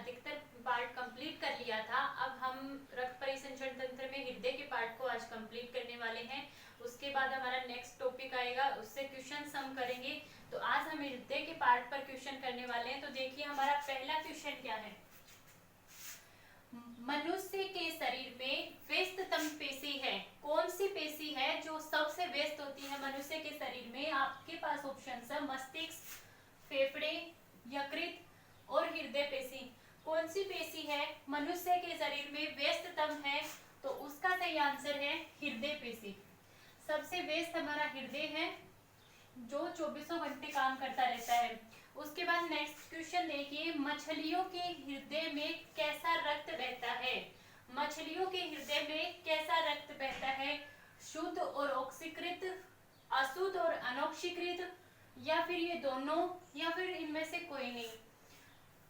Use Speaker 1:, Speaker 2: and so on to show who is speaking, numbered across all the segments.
Speaker 1: अधिकतर part complete कर लिया था। अब हम रक्त परिसंचरण तंत्र में हृदय के पार्ट को आज कंप्लीट करने वाले हैं। उसके बाद हमारा नेक्स्ट टॉपिक आएगा, उससे क्वेश्चन हम करेंगे। तो आज हम हृदय के पार्ट पर क्वेश्चन करने वाले हैं। तो देखिए हमारा पहला क्वेश्चन क्या है। मनुष्य के शरीर में व्यस्ततम पेशी है, कौन सी पेशी है जो सबसे व्यस्त होती है मनुष्य के शरीर में? आपके पास ऑप्शन है मस्तिष्क, फेफड़े, यकृत और हृदय पेशी। कौन सी पेशी है मनुष्य के शरीर में व्यस्ततम है? तो उसका सही आंसर है हृदय पेशी। सबसे व्यस्त हमारा हृदय है जो 24 घंटे काम करता रहता है। उसके बाद नेक्स्ट क्वेश्चन देखिए, मछलियों के हृदय में कैसा रक्त बहता है? मछलियों के हृदय में कैसा रक्त बहता है? शुद्ध और ऑक्सीकृत, अशुद्ध और अनॉक्सीकृत, या फिर ये दोनों, या फिर इनमें से कोई नहीं?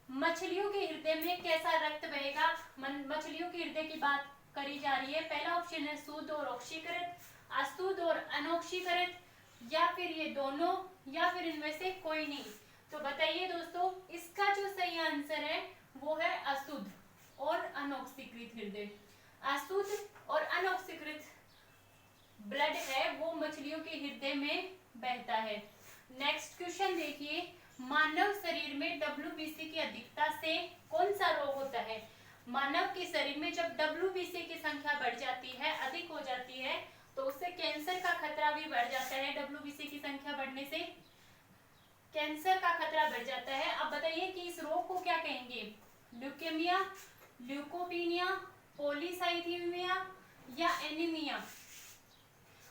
Speaker 1: मछलियों के हृदय में कैसा रक्त बहेगा? मछलियों के हृदय की बात करी जा रही है। पहला ऑप्शन है शुद्ध और ऑक्सीकृत, अशुद्ध और अनॉक्सीकृत, या फिर ये दोनों, या फिर इनमें से कोई नहीं। तो बताइए दोस्तों, इसका जो सही आंसर है वो है अशुद्ध और अनॉक्सीकृत हृदय। अशुद्ध और अनॉक्सीकृत ब्लड है वो मछलियों के हृदय में बहता है। नेक्स्ट क्वेश्चन देखिए, मानव शरीर में WBC की अधिकता से कौन सा रोग होता है? मानव के शरीर में जब WBC की संख्या बढ़ जाती है, अधिक हो जाती है, तो उससे कैंसर का खतरा भी बढ़ जाता है। WBC की संख्या बढ़ने से कैंसर का खतरा बढ़ जाता है। अब बताइए कि इस रोग को क्या कहेंगे? ल्यूकेमिया, ल्यूकोपीनिया, पॉलीसाइथीमिया या एनीमिया?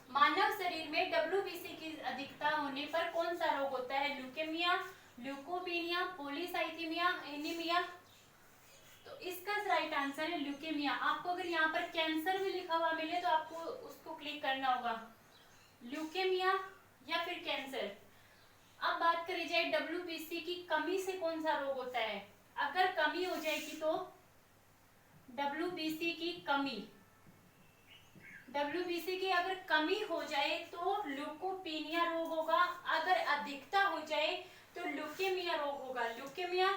Speaker 1: मानव शरीर में WBC की अधिकता होने पर कौन सा रोग होता है? Leukaemia, leucopenia, polycythaemia, anaemia? तो इसका राइट आंसर है ल्यूकेमिया। आपको अगर यहाँ पर कैंसर भी लिखा हुआ मिले तो आपको उसको क्लिक करना होगा, ल्यूकेमिया या फिर कैंसर। अब बात करी जाए WBC की कमी से कौन सा रोग होता है? अगर कमी हो जाएगी तो WBC की कमी, WBC की अगर कमी हो जाए तो ल्यूकोपीनिया रोग होगा। अगर अधिकता हो जाए तो ल्यूकेमिया रोग होगा। ल्यूकेमिया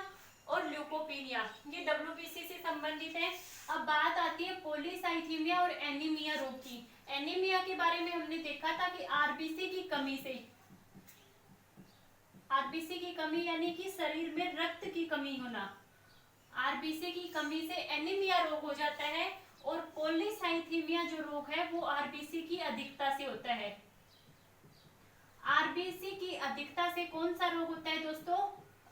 Speaker 1: और ल्यूकोपीनिया ये WBC से संबंधित है। अब बात आती है पॉलीसाइथीमिया और एनीमिया रोग की। एनीमिया के बारे में हमने देखा था कि RBC की कमी से, RBC की कमी यानी कि शरीर में रक्त की कमी होना, RBC की कमी से एनीमिया रोग हो जाता है। और पॉलीसाइथीमिया जो रोग है वो RBC की अधिकता से होता है। RBC की अधिकता से कौन सा रोग होता है दोस्तों?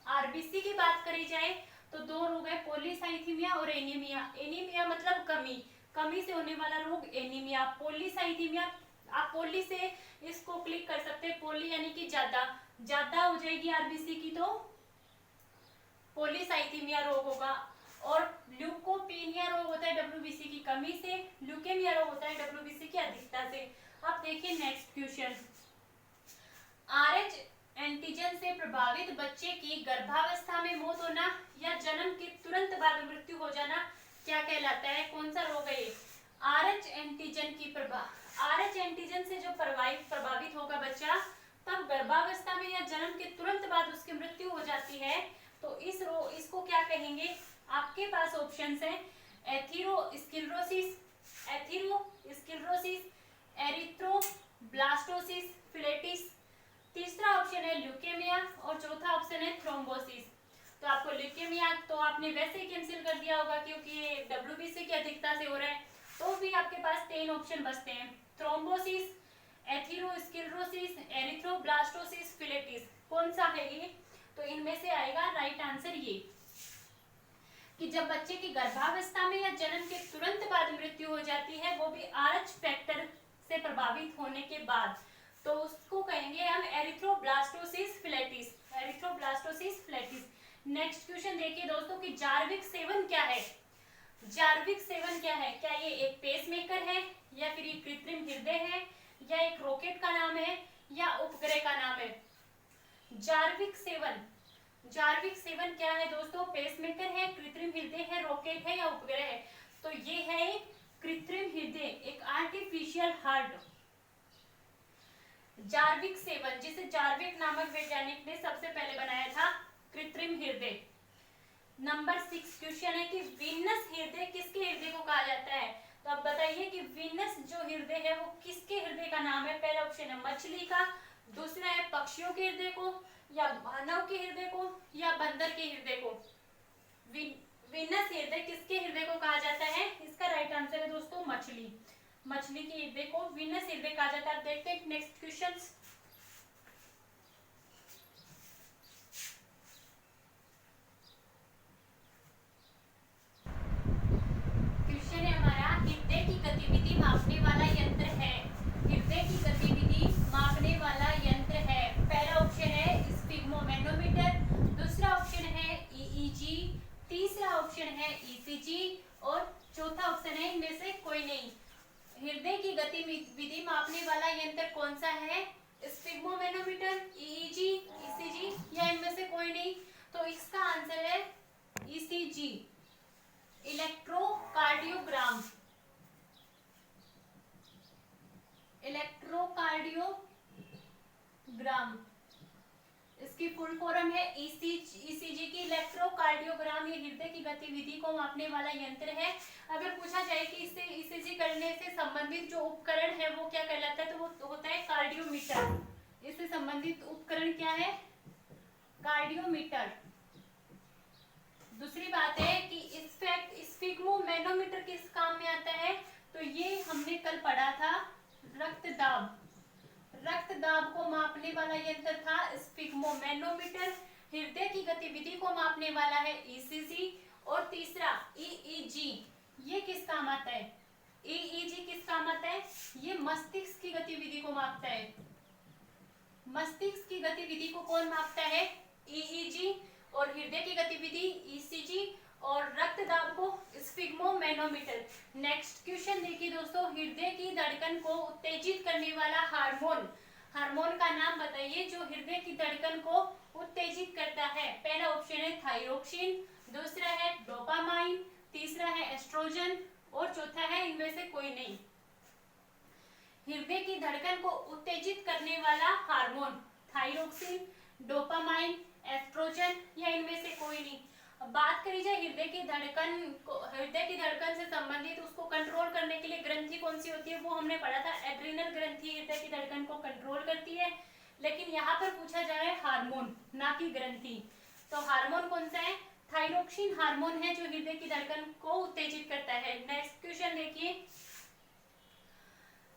Speaker 1: RBC की बात करी जाए तो दो रोग है, पॉलीसाइथीमिया और एनीमिया। एनीमिया मतलब कमी, कमी से होने वाला रोग एनीमिया। पॉलीसाइथीमिया, आप पोली से इसको क्लिक कर सकते हैं, पोली यानी कि ज्यादा, ज्यादा हो जाएगी RBC की तो पॉलीसाइथीमिया रोग होगा। और ल्यूकोपीनिया रोग होता है WBC की कमी से, ल्यूकेमिया रोग होता है WBC की अधिकता से। अब देखिए नेक्स्ट क्वेश्चन, RH एंटीजन से प्रभावित बच्चे की गर्भावस्था में मौत होना या जन्म के तुरंत बाद मृत्यु हो जाना क्या कहलाता है? कौन सा रोग है ये? RH एंटीजन की RH एंटीजन से जो प्रभावित होगा बच्चा, तब गर्भावस्था में या जन्म के तुरंत बाद उसकी मृत्यु हो जाती है, तो इसको क्या कहेंगे? आपके पास ऑप्शंस हैं एथेरोस्क्लेरोसिस, एरिथ्रोब्लास्टोसिस फिलेटिस, तीसरा ऑप्शन है ल्यूकेमिया और चौथा ऑप्शन है थ्रोम्बोसिस। तो आपको ल्यूकेमिया तो आपने वैसे ही कैंसिल कर दिया होगा क्योंकि ये WBC की अधिकता से हो रहा है, तो भी आपके पास 3 ऑप्शन बचते हैं, थ्रोम्बोसिस, एथेरोस्क्लेरोसिस, एरिथ्रोब्लास्टोसिस फिलेटिस। कौन सा है ये? तो इनमें से आएगा राइट आंसर ये, कि जब बच्चे की गर्भावस्था में या जन्म के तुरंत बाद मृत्यु हो जाती है, वो भी RH फैक्टर से प्रभावित होने के बाद, तो उसको कहेंगे हम एरिथ्रोब्लास्टोसिस फिलेटिस, एरिथ्रोब्लास्टोसिस फिलेटिस। नेक्स्ट क्वेश्चन देखिए दोस्तों कि जार्विक सेवन क्या है? जार्विक सेवन क्या है? क्या ये एक पेसमेकर है, या फिर ये कृत्रिम हृदय है, या एक रॉकेट का नाम है, या उपग्रह का नाम है? जार्विक सेवन, जार्विक सेवन क्या है दोस्तों? पेसमेकर है, कृत्रिम हृदय है, रॉकेट है या उपग्रह है? तो ये है कृत्रिम हृदय, एक आर्टिफिशियल हार्ट। जार्विक सेवन, जिसे जार्विक नामक वैज्ञानिक ने सबसे पहले बनाया था, कृत्रिम हृदय। नंबर 6 क्वेश्चन है कि वीनस हृदय किसके हृदय को कहा जाता है। तो अब बताइए कि वीनस जो हृदय है वो किसके हृदय का नाम है। पहला ऑप्शन है मछली का, दूसरा है पक्षियों के हृदय को, या मानव के हृदय को, या बंदर के हृदय को। वीनस हृदय किसके हृदय को कहा जाता है। इसका राइट आंसर है दोस्तों मछली। मछली के हृदय को वीनस हृदय कहा जाता है। आप देखते हैं नेक्स्ट क्वेश्चन। क्वेश्चन है हमारा, हृदय की गतिविधि मापने वाला यंत्र है। हृदय की गतिविधि मापने वाला यंत्र है। पहला ऑप्शन है स्फिग्मोमेनोमीटर, दूसरा ऑप्शन है ईईजी, तीसरा ऑप्शन है ईसीजी और चौथा ऑप्शन है इनमें से कोई नहीं। हृदय की गतिविधि मापने वाला यंत्र कौन सा है। स्फिग्मोमेनोमीटर, ईईजी, ईसीजी या इनमें से कोई नहीं। तो इसका आंसर है ईसीजी, इलेक्ट्रोकार्डियोग्राम। इलेक्ट्रोकार्डियोग्राम इसकी फुल फॉर्म है ईसीजी की इलेक्ट्रोकार्डियोग्राम। ये हृदय की गतिविधि को मापने वाला यंत्र है। अगर पूछा जाए कि इससे ईसीजी करने से संबंधित जो उपकरण है वो क्या कहलाता है, तो वो होता है कार्डियोमीटर। इससे संबंधित उपकरण क्या है, कार्डियोमीटर। दूसरी बात है कि स्फिग्मोमेनोमीटर किस काम में आता है, तो ये हमने कल पढ़ा था रक्तदाब। रक्तदाब को मापने वाला यंत्र था स्फिग्मोमेनोमीटर। हृदय की गतिविधि को मापने वाला है ईसीजी। और तीसरा ईईजी, ये किस काम आता है। ईईजी किस काम आता है, ये मस्तिष्क की गतिविधि को मापता है। मस्तिष्क की गतिविधि को कौन मापता है, ईईजी। और हृदय की गतिविधि ईसीजी और रक्तदाब को स्फिग्मोमेनोमीटर। नेक्स्ट क्वेश्चन देखिए दोस्तों, हृदय की धड़कन को उत्तेजित करने वाला हार्मोन, हार्मोन का नाम बताइए जो हृदय की धड़कन को उत्तेजित करता है। पहला ऑप्शन है थायरोक्सिन, दूसरा है डोपामाइन, तीसरा है एस्ट्रोजन और चौथा है इनमें से कोई नहीं। हृदय की धड़कन को उत्तेजित करने वाला हार्मोन थायरोक्सिन, डोपामाइन, एस्ट्रोजन या इनमें से कोई नहीं। अब बात करी जाए हृदय की धड़कन को, हृदय की धड़कन से संबंधित उसको कंट्रोल करने के लिए ग्रंथि कौन सी होती है, वो हमने पढ़ा था एड्रिनल ग्रंथि हृदय की धड़कन को कंट्रोल करती है। लेकिन यहाँ पर पूछा जा रहा है हार्मोन, ना कि ग्रंथि। तो हार्मोन कौन सा है, थायरोक्सिन हार्मोन है जो हृदय की धड़कन को उत्तेजित करता है। नेक्स्ट क्वेश्चन देखिए,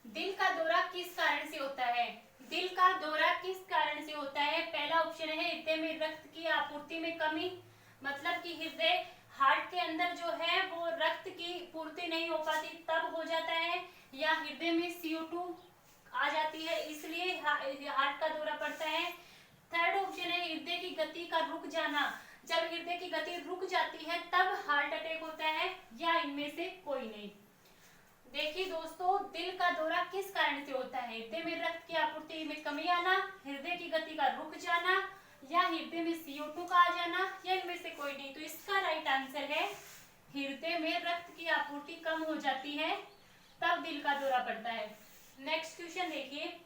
Speaker 1: दिल का दौरा किस कारण से होता है। दिल का दौरा किस कारण से होता है। पहला ऑप्शन है हृदय में रक्त की आपूर्ति में कमी, मतलब कि हृदय हार्ट के अंदर जो है वो रक्त की पूर्ति नहीं हो पाती तब हो जाता है, या हृदय में CO2 आ जाती है इसलिए हार्ट का दौरा पड़ता है। थर्ड ऑप्शन है हृदय की गति का रुक जाना, जब हृदय की गति रुक जाती है तब हार्ट अटैक होता है, या इनमें से कोई नहीं। देखिए दोस्तों, दिल का दौरा किस कारण से होता है, हृदय में रक्त की आपूर्ति में कमी आना, हृदय की गति का रुक जाना, या हृदय में CO2 का आ जाना, या इनमें से कोई नहीं। तो इसका राइट आंसर है हृदय में रक्त की आपूर्ति कम हो जाती है तब दिल का दौरा पड़ता है। नेक्स्ट क्वेश्चन देखिए,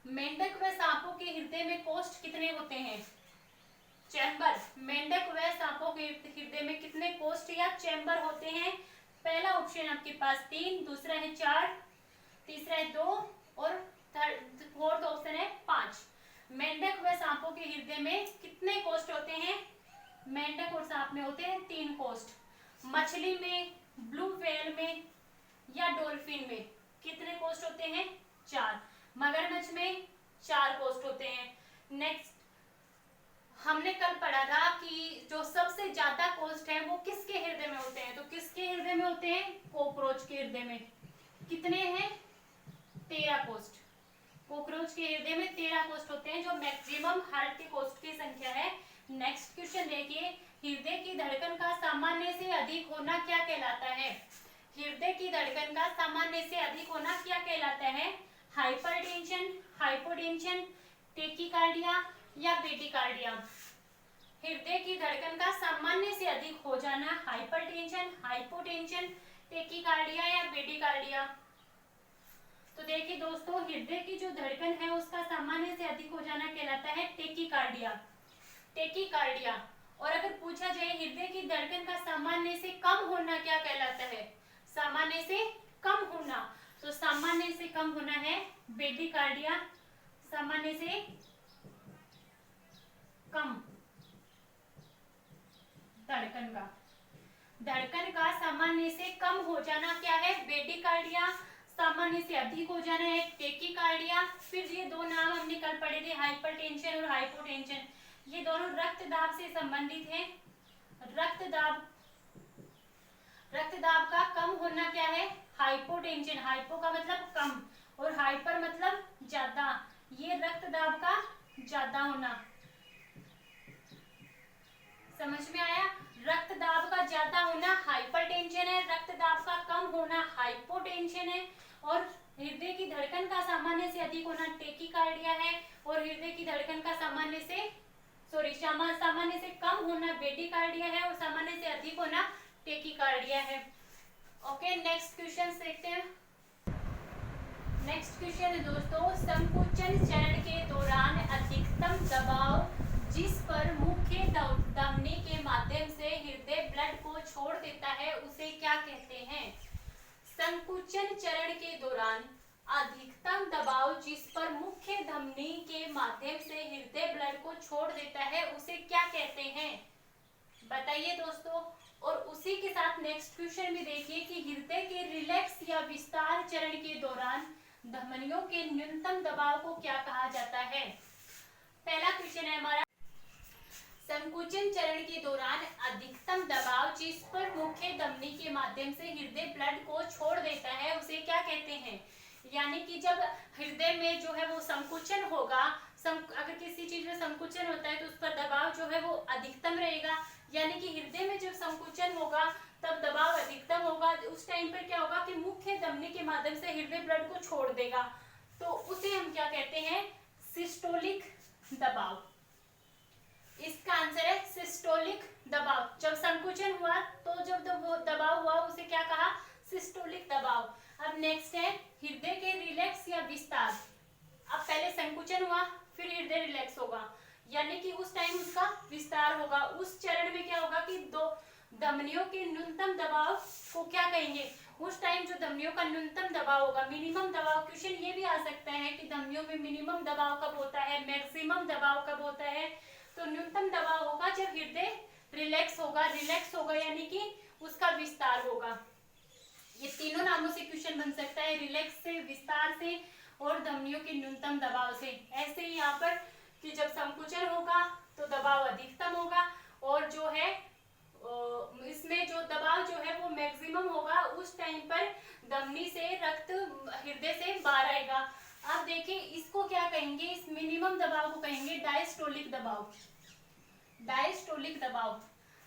Speaker 1: मेंढक व सांपों के हृदय में कोष्ठ कितने होते हैं, चैम्बर। मेंढक व सांपों के हृदय में कितने कोष्ठ या चैम्बर होते हैं। पहला ऑप्शन आपके पास 3, दूसरा है 4, तीसरा है 2 और फोर्थ ऑप्शन है 5। मेंढक व सांपों के हृदय में कितने कोष्ठ होते हैं, मेंढक और सांप में होते हैं 3 कोष्ठ। मछली में, ब्लू व्हेल में या डॉल्फिन में कितने कोष्ठ होते हैं, 4। मगरमच्छ में 4 कोष्ठ होते हैं। नेक्स्ट हमने कल पढ़ा था कि जो सबसे ज्यादा कोष्ठ है वो किसके हृदय में होते हैं, तो किसके हृदय में होते हैं, कॉकरोच के हृदय में। कितने हैं, 13 कोष्ठ। कॉकरोच के हृदय में 13 कोष्ठ होते हैं, जो मैक्सिमम हार्ट के कोष्ठ की संख्या है। नेक्स्ट क्वेश्चन देखिए, हृदय की धड़कन का सामान्य से अधिक होना क्या कहलाता है। हृदय की धड़कन का सामान्य से अधिक होना क्या कहलाता है, हाइपरटेंशन, हाइपोटेंशन, टेकीकार्डिया या ब्रेडिकार्डिया। हृदय की धड़कन का सामान्य से अधिक हो जाना, हाइपरटेंशन, हाइपोटेंशन, टेकीकार्डिया या ब्रेडिकार्डिया। तो देखिए दोस्तों, हृदय की जो धड़कन है उसका सामान्य से अधिक हो जाना कहलाता है टेकीकार्डिया। टेकीकार्डिया। और अगर पूछा जाए हृदय की धड़कन का सामान्य से कम होना क्या कहलाता है, सामान्य से कम होना, तो सामान्य से कम होना है ब्रेडिकार्डिया, सामान्य से कम धड़कन का सामान्य से कम हो जाना क्या है, ब्रेडिकार्डिया, सामान्य से अधिक हो जाना है टेकिकार्डिया। फिर ये दो नाम हमने कल पढ़े थे, हाइपरटेंशन और हाइपोटेंशन, ये दोनों रक्तदाब से संबंधित हैं। रक्तदाब का कम होना क्या है, हाइपोटेंशन, हाइपो का मतलब कम और हाइपर मतलब ज्यादा, ये रक्तदाब का ज्यादा होना, समझ में आया। रक्तदाब का ज्यादा होना हाइपरटेंशन है, रक्तदाब का कम होना हाइपोटेंशन है, और हृदय की धड़कन का सामान्य से अधिक होना टेकिकार्डिया है, और हृदय की धड़कन का सामान्य से कम होना ब्रेडिकार्डिया है, और सामान्य से अधिक होना टेकिकार्डिया है। ओके, नेक्स्ट क्वेश्चन देखते हैं। नेक्स्ट क्वेश्चन है दोस्तों, संकुचन चरण के दौरान अधिकतम दबाव जिस पर मुख्य धमनी के माध्यम से हृदय ब्लड को छोड़ देता है उसे क्या कहते हैं। संकुचन चरण के दौरान अधिकतम दबाव जिस पर मुख्य धमनी के माध्यम से हृदय ब्लड को छोड़ देता है उसे क्या कहते हैं, बताइए दोस्तों। और उसी के साथ नेक्स्ट क्वेश्चन भी देखिए कि हृदय के रिलैक्स या विस्तार चरण के दौरान धमनियों के न्यूनतम दबाव को क्या कहा जाता है। पहला क्वेश्चन है हमारा, संकुचन चरण के दौरान अधिकतम दबाव जिस पर मुख्य धमनी के माध्यम से हृदय ब्लड को छोड़ देता है उसे क्या कहते हैं। यानी कि जब हृदय में जो है वो संकुचन होगा, अगर किसी चीज में संकुचन होता है तो उस पर दबाव जो है वो अधिकतम रहेगा, यानी कि हृदय में जब संकुचन होगा तब दबाव अधिकतम होगा। उस टाइम पर क्या होगा कि मुख्य धमनी के माध्यम से हृदय ब्लड को छोड़ देगा, तो उसे हम क्या कहते हैं, सिस्टोलिक दबाव। इसका आंसर है सिस्टोलिक दबाव। जब संकुचन हुआ तो जब वो दबाव हुआ उसे क्या कहा, सिस्टोलिक दबाव। अब नेक्स्ट है हृदय के रिलैक्स या विस्तार। अब पहले संकुचन हुआ फिर हृदय रिलैक्स होगा, यानी कि उस टाइम उसका विस्तार होगा। उस चरण में क्या होगा कि दो धमनियों के न्यूनतम दबाव को क्या कहेंगे, उस टाइम जो धमनियों का न्यूनतम दबाव होगा, मिनिमम दबाव। क्वेश्चन ये भी आ सकता है कि धमनियों में मिनिमम दबाव कब होता है, मैक्सिमम दबाव कब होता है। तो न्यूनतम दबाव होगा जब हृदय रिलैक्स होगा यानी कि उसका विस्तार होगा। ये तीनों नामों से क्वेश्चन बन सकता है, रिलैक्स से, विस्तार से और धमनियों के न्यूनतम दबाव से। ऐसे ही यहाँ पर कि जब संकुचन होगा तो दबाव अधिकतम होगा, और जो है इसमें जो दबाव जो है वो मैक्सिमम होगा, उस टाइम पर धमनी से रक्त हृदय से बाहर आएगा। अब देखिए इसको क्या कहेंगे, इस मिनिमम दबाव को कहेंगे डायस्टोलिक दबाव। डायस्टोलिक दबाव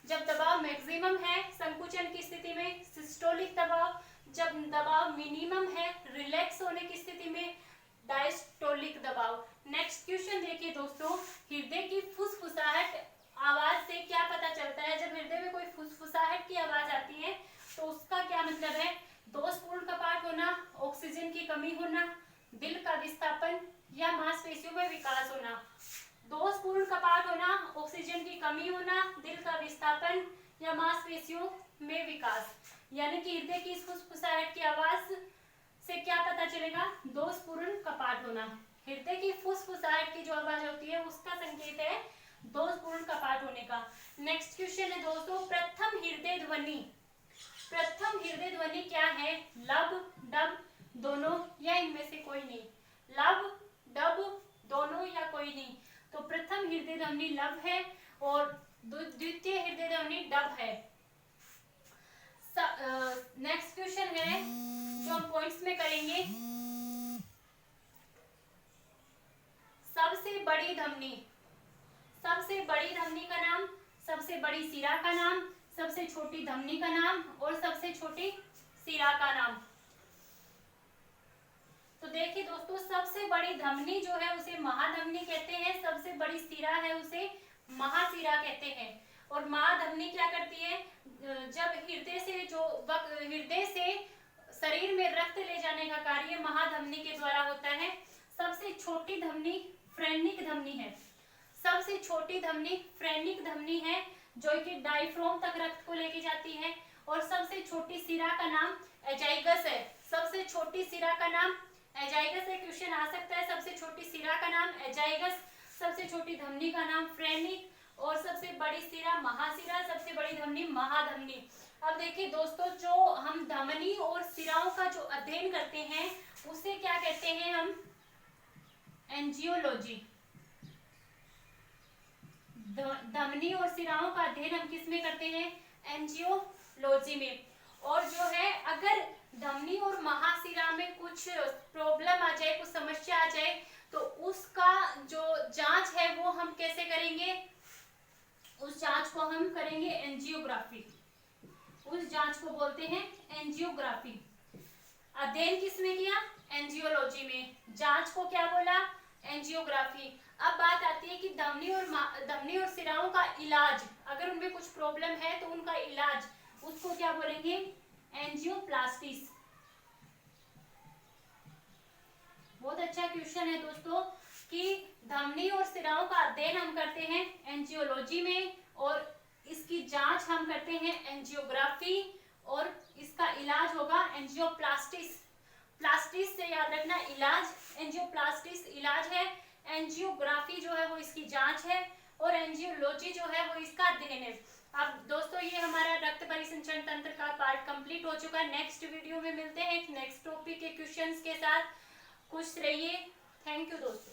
Speaker 1: जब दबाव मैक्सिमम है संकुचन की स्थिति में सिस्टोलिक दबाव, जब दबाव मिनिमम है रिलैक्स होने की स्थिति में डायस्टोलिक दबाव। नेक्स्ट क्वेश्चन देखिए दोस्तों, हृदय की फुसफुसाहट आवाज से क्या पता चलता है। जब हृदय में कोई फुसफुसाहट की आवाज आती है तो उसका क्या मतलब है, दोषपूर्ण कपाट होना, ऑक्सीजन की कमी होना, दिल का विस्थापन या मांसपेशियों में विकास होना। दोषपूर्ण कपाट होना, ऑक्सीजन की कमी होना, दिल का विस्थापन या मांसपेशियों में विकास। यानी कि हृदय की फुसफुसाहट की आवाज से क्या पता चलेगा, दोषपूर्ण कपाट होना। हृदय की फुसफुसाहट की जो आवाज होती है उसका संकेत है दोषपूर्ण कपाट होने का। नेक्स्ट क्वेश्चन है दोस्तों, प्रथम हृदय ध्वनि। प्रथम हृदय ध्वनि क्या है, लब, डब, दोनों या इनमें से कोई नहीं। लब, डब, दोनों या कोई नहीं। तो प्रथम हृदय ध्वनि लब है और द्वितीय हृदय ध्वनि डब है। नेक्स्ट क्वेश्चन है जो हम पॉइंट्स में करेंगे, सबसे बड़ी धमनी। सबसे बड़ी धमनी का नाम, सबसे बड़ी सिरा का नाम, सबसे छोटी धमनी का नाम और सबसे छोटी सिरा का नाम। तो देखिए दोस्तों, सबसे बड़ी धमनी जो है उसे महाधमनी कहते हैं, सबसे बड़ी सिरा है उसे महासिरा कहते हैं। और महाधमनी क्या करती है, जब हृदय से शरीर में रक्त ले जाने का कार्य महाधमनी के द्वारा होता है। सबसे छोटी धमनी फ्रेनिक धमनी है। सबसे छोटी धमनी फ्रेनिक धमनी है, जो कि डायफ्राम तक रक्त को लेके जाती है। और सबसे छोटी सिरा का नाम एजाइगस है। सबसे छोटी सिरा का नाम एजाइगस है। क्वेश्चन आ सकता है, सबसे छोटी सिरा का नाम एजाइगस, सबसे छोटी धमनी का नाम फ्रेनिक और सबसे बड़ी सिरा महासिरा, सबसे बड़ी धमनी महाधमनी। अब देखिए दोस्तों, जो हम धमनी और सिराओं का जो अध्ययन करते हैं उसे क्या कहते हैं हम? एंजियोलॉजी। धमनी और सिराओं का अध्ययन हम किस में करते हैं? एंजियोलॉजी में। और जो है अगर धमनी और महासिरा में कुछ प्रॉब्लम आ जाए, कुछ समस्या आ जाए, तो उसका जो जांच है वो हम कैसे करेंगे? उस जांच को हम करेंगे एंजियोग्राफी। उस जांच को बोलते हैं एंजियोग्राफी। अध्ययन किसमें किया? एंजियोलॉजी में। जांच को क्या बोला? एंजियोग्राफी। अब बात आती है कि धमनी और सिराओं का इलाज, अगर उनमें कुछ प्रॉब्लम है तो उनका इलाज, उसको क्या बोलेंगे? एंजियोप्लास्टिस। बहुत अच्छा क्वेश्चन है दोस्तों कि धमनी और सिराओं का अध्ययन हम करते हैं एंजियोलॉजी में और इसकी जांच हम करते हैं एंजियोग्राफी और इसका इलाज होगा एंजियोप्लास्टिस। प्लास्टिस से याद रखना इलाज, एंजियोप्लास्टिस इलाज है, एंजियोग्राफी जो है वो इसकी जांच है और एंजियोलॉजी जो है वो इसका अध्ययन है। अब दोस्तों ये हमारा रक्त परिसंचरण तंत्र का पार्ट कंप्लीट हो चुका है। नेक्स्ट वीडियो में मिलते हैं नेक्स्ट टॉपिक के क्वेश्चंस के साथ। खुश रहिए। थैंक यू दोस्तों।